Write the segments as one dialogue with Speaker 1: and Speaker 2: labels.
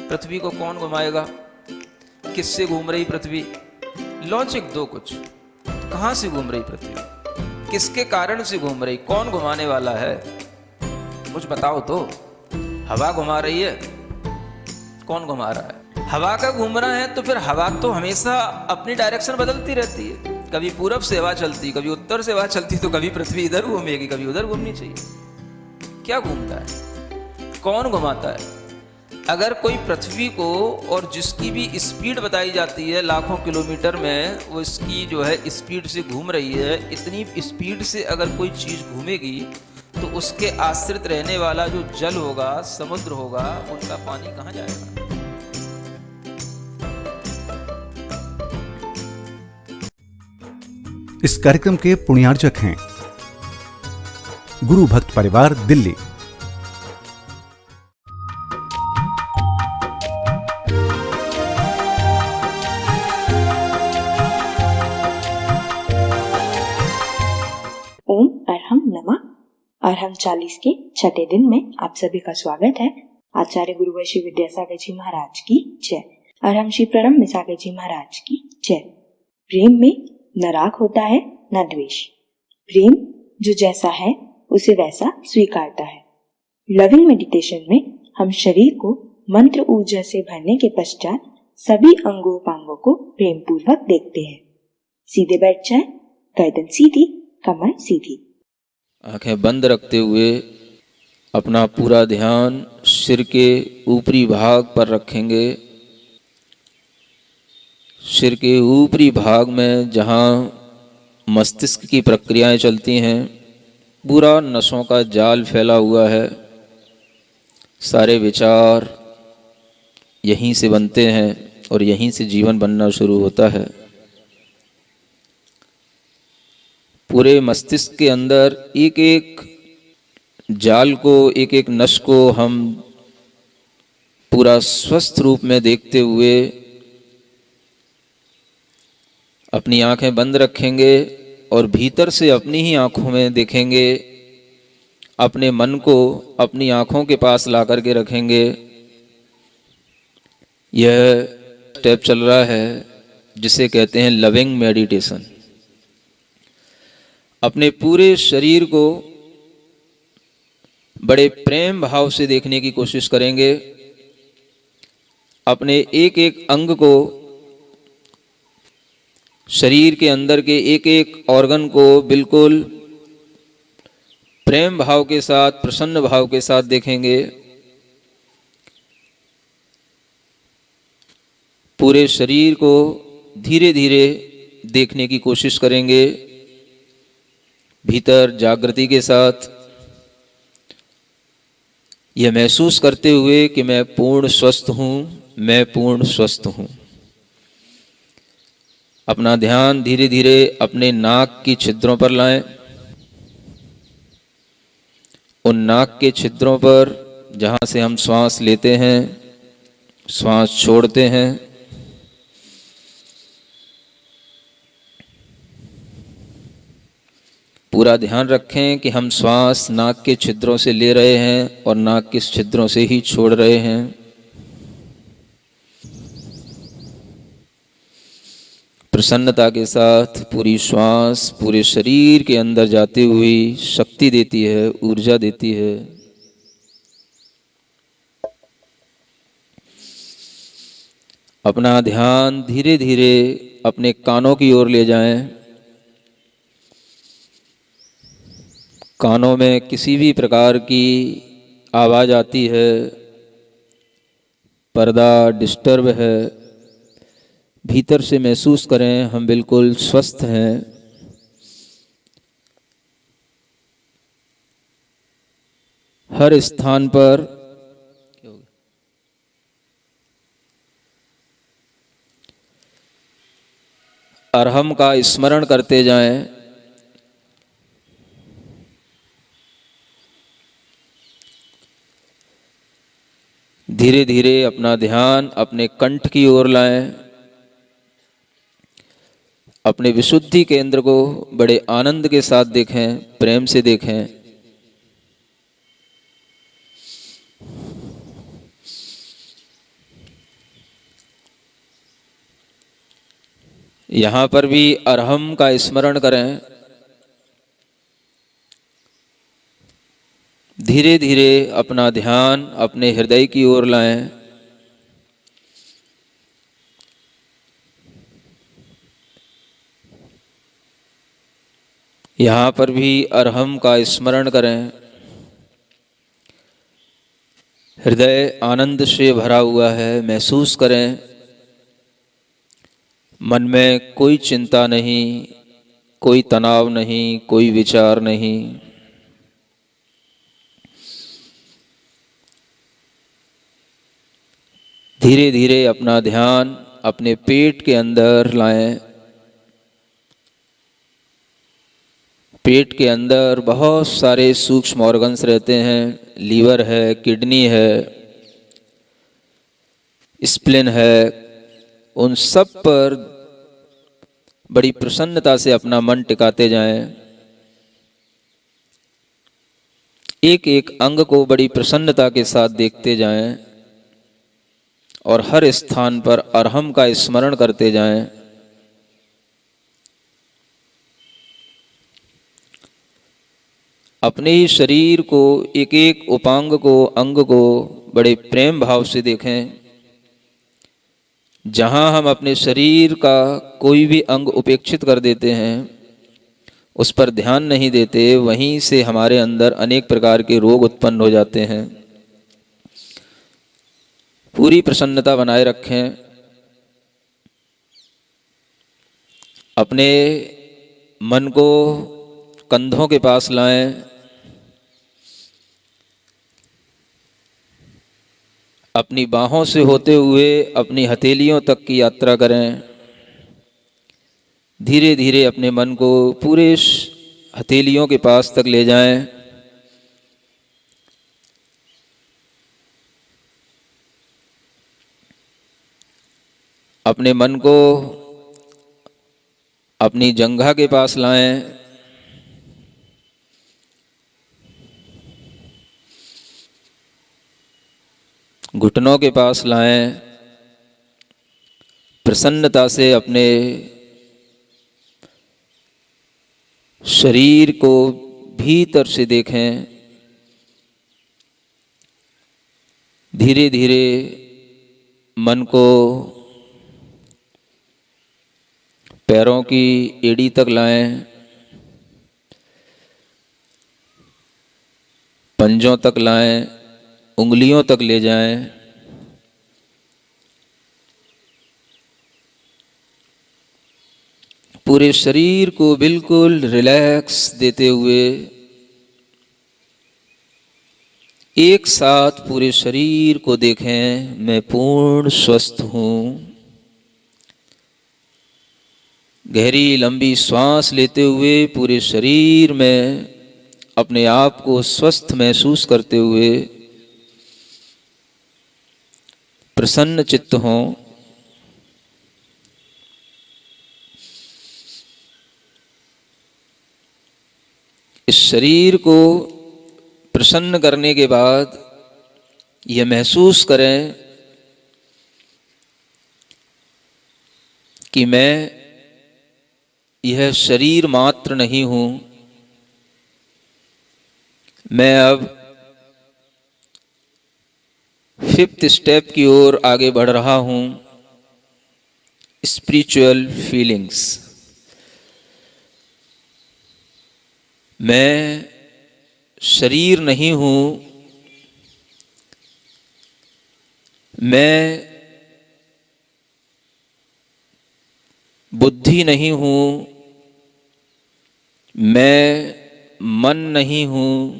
Speaker 1: पृथ्वी को कौन घुमाएगा? किससे घूम रही पृथ्वी? लॉजिक दो कुछ। कहां से घूम रही पृथ्वी? किसके कारण से घूम रही? कौन घुमाने वाला है? कुछ बताओ तो। हवा घुमा रही है? कौन घुमा रहा है? हवा का घूमना है तो फिर हवा तो हमेशा अपनी डायरेक्शन बदलती रहती है। कभी पूरब से हवा चलती, कभी उत्तर से हवा चलती, तो कभी पृथ्वी इधर घूमेगी, कभी उधर घूमनी चाहिए। क्या घूमता है? कौन घुमाता है? अगर कोई पृथ्वी को, और जिसकी भी स्पीड बताई जाती है लाखों किलोमीटर में, वो इसकी जो है स्पीड से घूम रही है, इतनी स्पीड से अगर कोई चीज घूमेगी तो उसके आश्रित रहने वाला जो जल होगा, समुद्र होगा, उनका पानी कहाँ जाएगा?
Speaker 2: इस कार्यक्रम के पुण्यार्जक हैं गुरु भक्त परिवार, दिल्ली।
Speaker 3: ओम अरहम नमः। अरहम 40 के छठे दिन में आप सभी का स्वागत है। आचार्य गुरुवर श्री विद्यासागर जी महाराज की जय। अरहम श्री प्रणम सागर जी महाराज की जय। प्रेम में न राग होता है न द्वेष। प्रेम जो जैसा है उसे वैसा स्वीकारता है। लविंग मेडिटेशन में हम शरीर को मंत्र ऊर्जा से भरने के पश्चात सभी अंगोपांगों को प्रेम पूर्वक देखते हैं। सीधे बैठ जाए, गर्दन सीधी, कमर सीधी।
Speaker 1: आंखें बंद रखते हुए अपना पूरा ध्यान सिर के ऊपरी भाग पर रखेंगे। सिर के ऊपरी भाग में जहाँ मस्तिष्क की प्रक्रियाएं चलती हैं, पूरा नसों का जाल फैला हुआ है। सारे विचार यहीं से बनते हैं और यहीं से जीवन बनना शुरू होता है। पूरे मस्तिष्क के अंदर एक एक जाल को, एक एक नस को हम पूरा स्वस्थ रूप में देखते हुए अपनी आंखें बंद रखेंगे और भीतर से अपनी ही आंखों में देखेंगे। अपने मन को अपनी आंखों के पास ला करके रखेंगे। यह स्टेप चल रहा है जिसे कहते हैं लविंग मेडिटेशन। अपने पूरे शरीर को बड़े प्रेम भाव से देखने की कोशिश करेंगे। अपने एक एक अंग को, शरीर के अंदर के एक एक ऑर्गन को बिल्कुल प्रेम भाव के साथ, प्रसन्न भाव के साथ देखेंगे। पूरे शरीर को धीरे धीरे देखने की कोशिश करेंगे, भीतर जागृति के साथ, यह महसूस करते हुए कि मैं पूर्ण स्वस्थ हूँ, मैं पूर्ण स्वस्थ हूँ। अपना ध्यान धीरे धीरे अपने नाक की छिद्रों पर लाएं। उन नाक के छिद्रों पर जहाँ से हम श्वास लेते हैं, श्वास छोड़ते हैं, पूरा ध्यान रखें कि हम श्वास नाक के छिद्रों से ले रहे हैं और नाक के छिद्रों से ही छोड़ रहे हैं। प्रसन्नता के साथ पूरी श्वास पूरे शरीर के अंदर जाती हुई शक्ति देती है, ऊर्जा देती है। अपना ध्यान धीरे धीरे अपने कानों की ओर ले जाएं। कानों में किसी भी प्रकार की आवाज़ आती है, पर्दा डिस्टर्ब है, भीतर से महसूस करें हम बिल्कुल स्वस्थ हैं। हर स्थान पर अरहम का स्मरण करते जाएं। धीरे धीरे अपना ध्यान अपने कंठ की ओर लाएं। अपने विशुद्धि केंद्र को बड़े आनंद के साथ देखें, प्रेम से देखें। यहाँ पर भी अरहम का स्मरण करें। धीरे धीरे अपना ध्यान अपने हृदय की ओर लाएं। यहाँ पर भी अरहम का स्मरण करें। हृदय आनंद से भरा हुआ है, महसूस करें। मन में कोई चिंता नहीं, कोई तनाव नहीं, कोई विचार नहीं। धीरे धीरे अपना ध्यान अपने पेट के अंदर लाएं। पेट के अंदर बहुत सारे सूक्ष्म ऑर्गन्स रहते हैं। लीवर है, किडनी है, स्प्लीन है। उन सब पर बड़ी प्रसन्नता से अपना मन टिकाते जाएं। एक एक अंग को बड़ी प्रसन्नता के साथ देखते जाएं और हर स्थान पर अरहम का स्मरण करते जाएं। अपने ही शरीर को, एक एक उपांग को, अंग को बड़े प्रेम भाव से देखें। जहां हम अपने शरीर का कोई भी अंग उपेक्षित कर देते हैं, उस पर ध्यान नहीं देते, वहीं से हमारे अंदर अनेक प्रकार के रोग उत्पन्न हो जाते हैं। पूरी प्रसन्नता बनाए रखें। अपने मन को कंधों के पास लाएं। अपनी बाहों से होते हुए अपनी हथेलियों तक की यात्रा करें। धीरे धीरे अपने मन को पूरे हथेलियों के पास तक ले जाएं। अपने मन को अपनी जंघा के पास लाएं। घुटनों के पास लाएं। प्रसन्नता से अपने शरीर को भीतर से देखें। धीरे धीरे मन को पैरों की एड़ी तक लाएं, पंजों तक लाएं, उंगलियों तक ले जाएं। पूरे शरीर को बिल्कुल रिलैक्स देते हुए एक साथ पूरे शरीर को देखें। मैं पूर्ण स्वस्थ हूँ। गहरी लंबी श्वास लेते हुए पूरे शरीर में अपने आप को स्वस्थ महसूस करते हुए प्रसन्न चित्त हों। इस शरीर को प्रसन्न करने के बाद यह महसूस करें कि मैं यह शरीर मात्र नहीं हूं। मैं अब 5th स्टेप की ओर आगे बढ़ रहा हूं, स्पिरिचुअल फीलिंग्स। मैं शरीर नहीं हूं, मैं बुद्धि नहीं हूं, मैं मन नहीं हूं,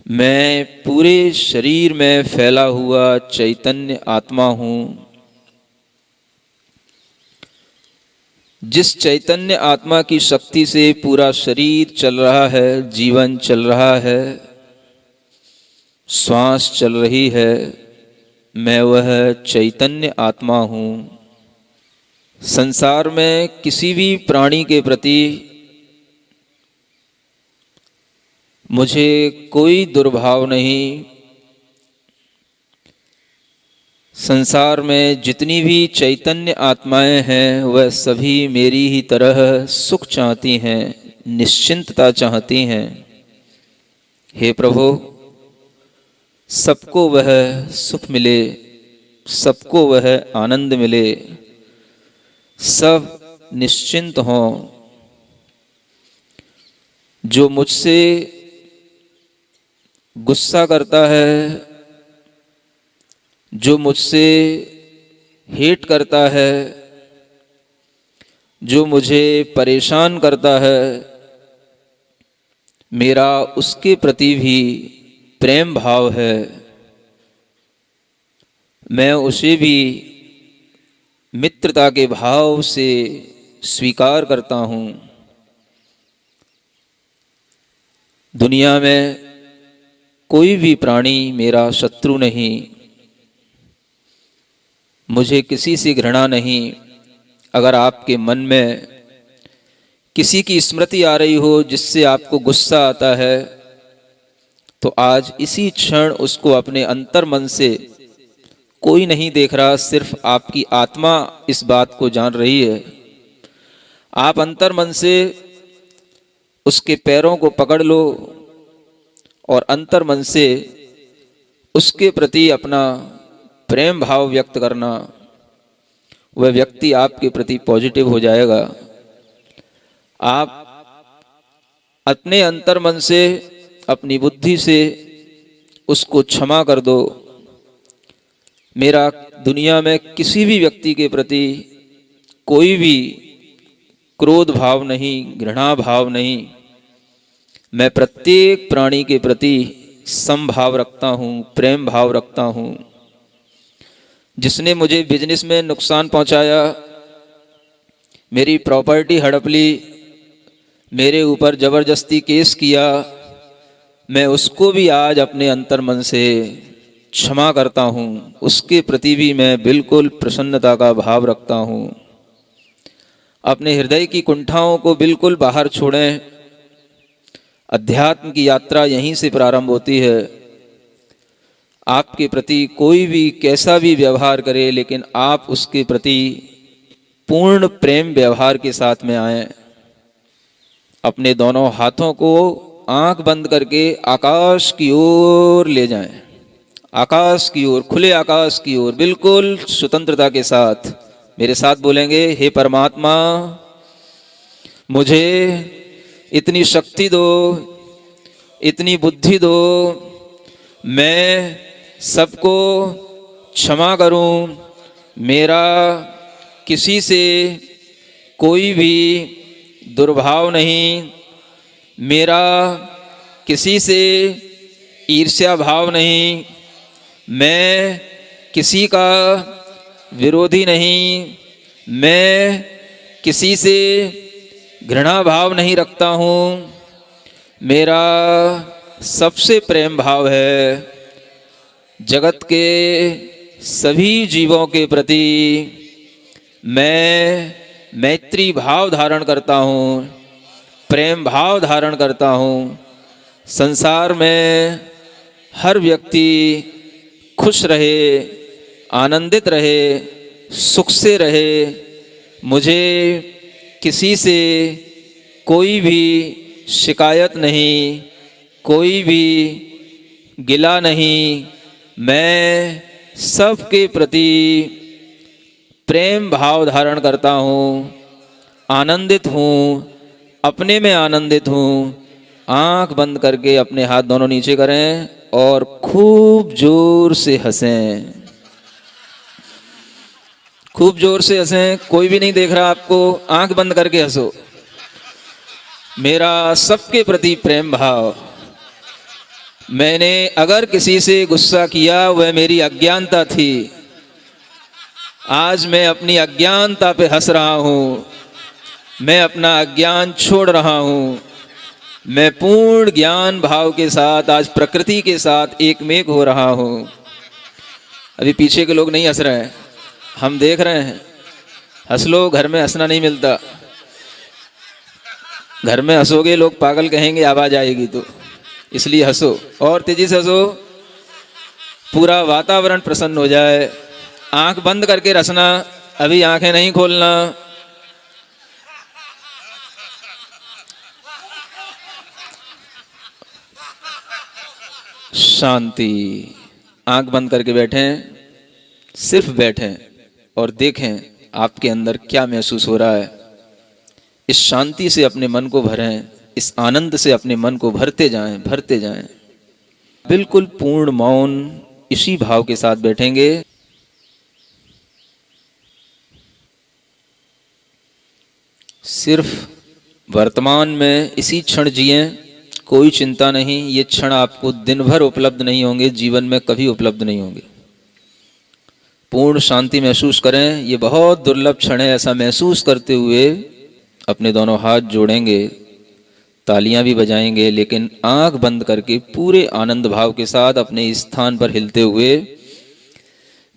Speaker 1: मैं पूरे शरीर में फैला हुआ चैतन्य आत्मा हूं। जिस चैतन्य आत्मा की शक्ति से पूरा शरीर चल रहा है, जीवन चल रहा है, श्वास चल रही है, मैं वह चैतन्य आत्मा हूं। संसार में किसी भी प्राणी के प्रति मुझे कोई दुर्भाव नहीं, संसार में जितनी भी चैतन्य आत्माएं हैं वह सभी मेरी ही तरह सुख चाहती हैं, निश्चिंतता चाहती हैं। हे प्रभु, सबको वह सुख मिले, सबको वह आनंद मिले, सब निश्चिंत हों। जो मुझसे गुस्सा करता है, जो मुझसे हेट करता है, जो मुझे परेशान करता है, मेरा उसके प्रति भी प्रेम भाव है। मैं उसे भी मित्रता के भाव से स्वीकार करता हूँ। दुनिया में कोई भी प्राणी मेरा शत्रु नहीं, मुझे किसी से घृणा नहीं। अगर आपके मन में किसी की स्मृति आ रही हो जिससे आपको गुस्सा आता है, तो आज इसी क्षण उसको अपने अंतर मन से, कोई नहीं देख रहा, सिर्फ आपकी आत्मा इस बात को जान रही है, आप अंतर मन से उसके पैरों को पकड़ लो और अंतर मन से उसके प्रति अपना प्रेम भाव व्यक्त करना। वह व्यक्ति आपके प्रति पॉजिटिव हो जाएगा। आप अपने अंतर मन से, अपनी बुद्धि से उसको क्षमा कर दो। मेरा दुनिया में किसी भी व्यक्ति के प्रति कोई भी क्रोध भाव नहीं, घृणा भाव नहीं। मैं प्रत्येक प्राणी के प्रति समभाव रखता हूँ, प्रेम भाव रखता हूँ। जिसने मुझे बिजनेस में नुकसान पहुंचाया, मेरी प्रॉपर्टी हड़प ली, मेरे ऊपर जबरदस्ती केस किया, मैं उसको भी आज अपने अंतर मन से क्षमा करता हूँ। उसके प्रति भी मैं बिल्कुल प्रसन्नता का भाव रखता हूँ। अपने हृदय की कुंठाओं को बिल्कुल बाहर छोड़ें। अध्यात्म की यात्रा यहीं से प्रारंभ होती है। आपके प्रति कोई भी कैसा भी व्यवहार करे, लेकिन आप उसके प्रति पूर्ण प्रेम व्यवहार के साथ में आएं। अपने दोनों हाथों को आंख बंद करके आकाश की ओर ले जाएं, आकाश की ओर, खुले आकाश की ओर, बिल्कुल स्वतंत्रता के साथ। मेरे साथ बोलेंगे, हे परमात्मा, मुझे इतनी शक्ति दो, इतनी बुद्धि दो, मैं सबको क्षमा करूं। मेरा किसी से कोई भी दुर्भाव नहीं, मेरा किसी से ईर्ष्या भाव नहीं, मैं किसी का विरोधी नहीं, मैं किसी से घृणा भाव नहीं रखता हूँ। मेरा सबसे प्रेम भाव है। जगत के सभी जीवों के प्रति मैं मैत्री भाव धारण करता हूँ, प्रेम भाव धारण करता हूँ। संसार में हर व्यक्ति खुश रहे, आनंदित रहे, सुख से रहे। मुझे किसी से कोई भी शिकायत नहीं, कोई भी गिला नहीं। मैं सबके प्रति प्रेम भाव धारण करता हूँ, आनंदित हूँ, अपने में आनंदित हूँ। आंख बंद करके अपने हाथ दोनों नीचे करें और खूब जोर से हंसें, खूब जोर से हंसें। कोई भी नहीं देख रहा आपको, आंख बंद करके हंसो। मेरा सबके प्रति प्रेम भाव। मैंने अगर किसी से गुस्सा किया, वह मेरी अज्ञानता थी। आज मैं अपनी अज्ञानता पे हंस रहा हूँ। मैं अपना अज्ञान छोड़ रहा हूँ। मैं पूर्ण ज्ञान भाव के साथ आज प्रकृति के साथ एकमेक हो रहा हूँ। अभी पीछे के लोग नहीं हंस रहे हैं, हम देख रहे हैं। हंस लो, घर में हंसना नहीं मिलता। घर में हंसोगे लोग पागल कहेंगे, आवाज आएगी तो, इसलिए हंसो और तेजी से हंसो। पूरा वातावरण प्रसन्न हो जाए। आंख बंद करके रचना, अभी आंखें नहीं खोलना। शांति। आंख बंद करके बैठें, सिर्फ बैठें और देखें आपके अंदर क्या महसूस हो रहा है। इस शांति से अपने मन को भरें, इस आनंद से अपने मन को भरते जाएं, भरते जाएं। बिल्कुल पूर्ण मौन, इसी भाव के साथ बैठेंगे। सिर्फ वर्तमान में इसी क्षण जिएं, कोई चिंता नहीं। ये क्षण आपको दिन भर उपलब्ध नहीं होंगे, जीवन में कभी उपलब्ध नहीं होंगे। पूर्ण शांति महसूस करें, ये बहुत दुर्लभ क्षण है। ऐसा महसूस करते हुए अपने दोनों हाथ जोड़ेंगे, तालियां भी बजाएंगे, लेकिन आंख बंद करके पूरे आनंद भाव के साथ अपने स्थान पर हिलते हुए,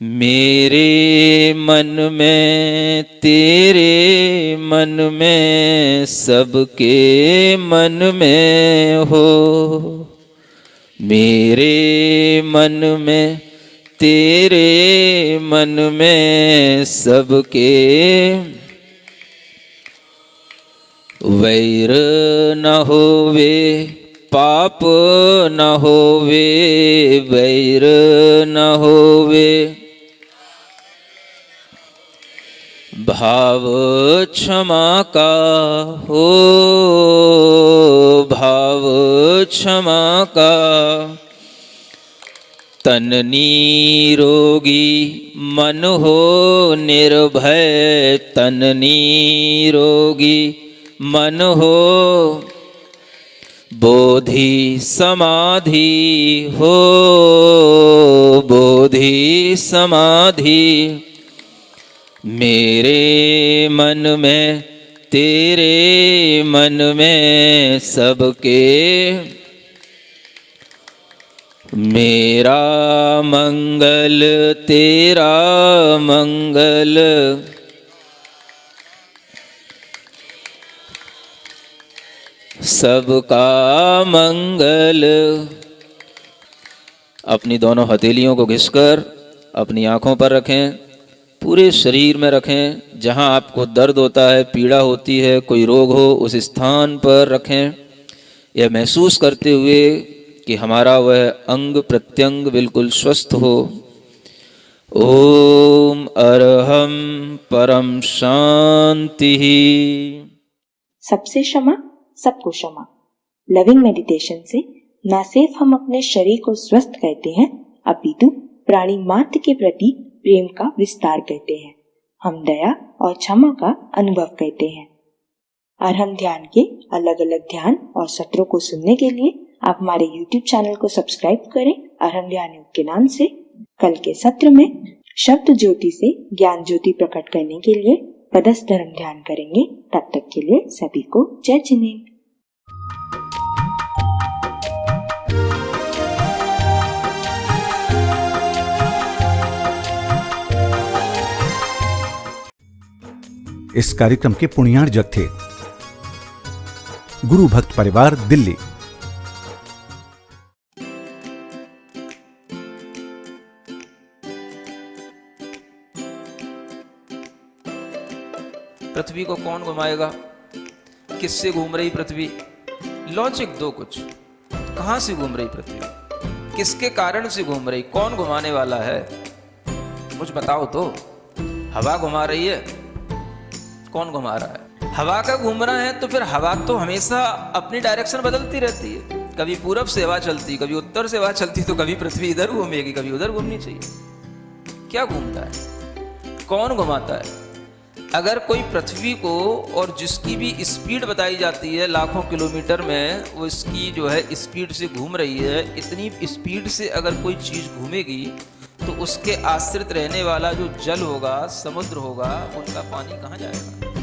Speaker 1: मेरे मन में तेरे मन में सबके मन में हो, मेरे मन में तेरे मन में सबके, वैर न होवे पाप न होवे, वैर न होवे, भाव क्षमा का हो, भाव क्षमा का, तन निरोगी मन हो निर्भय, तन निरोगी मन हो, बोधि समाधि हो, बोधि समाधि, मेरे मन में तेरे मन में सबके, मेरा मंगल तेरा मंगल, सबका मंगल। अपनी दोनों हथेलियों को घिसकर अपनी आंखों पर रखें, पूरे शरीर में रखें। जहां आपको दर्द होता है, पीड़ा होती है, कोई रोग हो, उस स्थान पर रखें। यह महसूस करते हुए कि हमारा वह अंग प्रत्यंग बिल्कुल स्वस्थ हो। ओम अरहम परम शांति।
Speaker 3: सबसे क्षमा सबको क्षमा। लविंग मेडिटेशन से न सिर्फ हम अपने शरीर को स्वस्थ करते हैं, अपितु प्राणी मात्र के प्रति प्रेम का विस्तार करते हैं। हम दया और क्षमा का अनुभव करते हैं। और हम ध्यान के अलग अलग ध्यान और सत्रों को सुनने के लिए आप हमारे YouTube चैनल को सब्सक्राइब करें। और हम ध्यान योग के नाम से कल के सत्र में शब्द ज्योति से ज्ञान ज्योति प्रकट करने के लिए पदस्थ धर्म ध्यान करेंगे। तब तक के लिए सभी को जय जिनेन्द्र।
Speaker 2: इस कार्यक्रम के पुण्यार्जक थे गुरु भक्त परिवार, दिल्ली।
Speaker 1: पृथ्वी को कौन घुमाएगा? किससे घूम रही पृथ्वी? लॉजिक दो कुछ। कहां से घूम रही पृथ्वी? किसके कारण से घूम रही? कौन घुमाने वाला है? मुझे बताओ तो। हवा घुमा रही है? कौन घुमा रहा है? हवा का घूमना है तो फिर हवा तो हमेशा अपनी डायरेक्शन बदलती रहती है। कभी पूरब से हवा चलती, कभी उत्तर से हवा चलती, तो कभी पृथ्वी इधर घूमेगी, कभी उधर घूमनी चाहिए। क्या घूमता है? कौन घुमाता है? अगर कोई पृथ्वी को, और जिसकी भी स्पीड बताई जाती है लाखों किलोमीटर में, वो इसकी जो है स्पीड से घूम रही है, इतनी स्पीड से अगर कोई चीज घूमेगी तो उसके आश्रित रहने वाला जो जल होगा, समुद्र होगा, उनका पानी कहाँ जाएगा?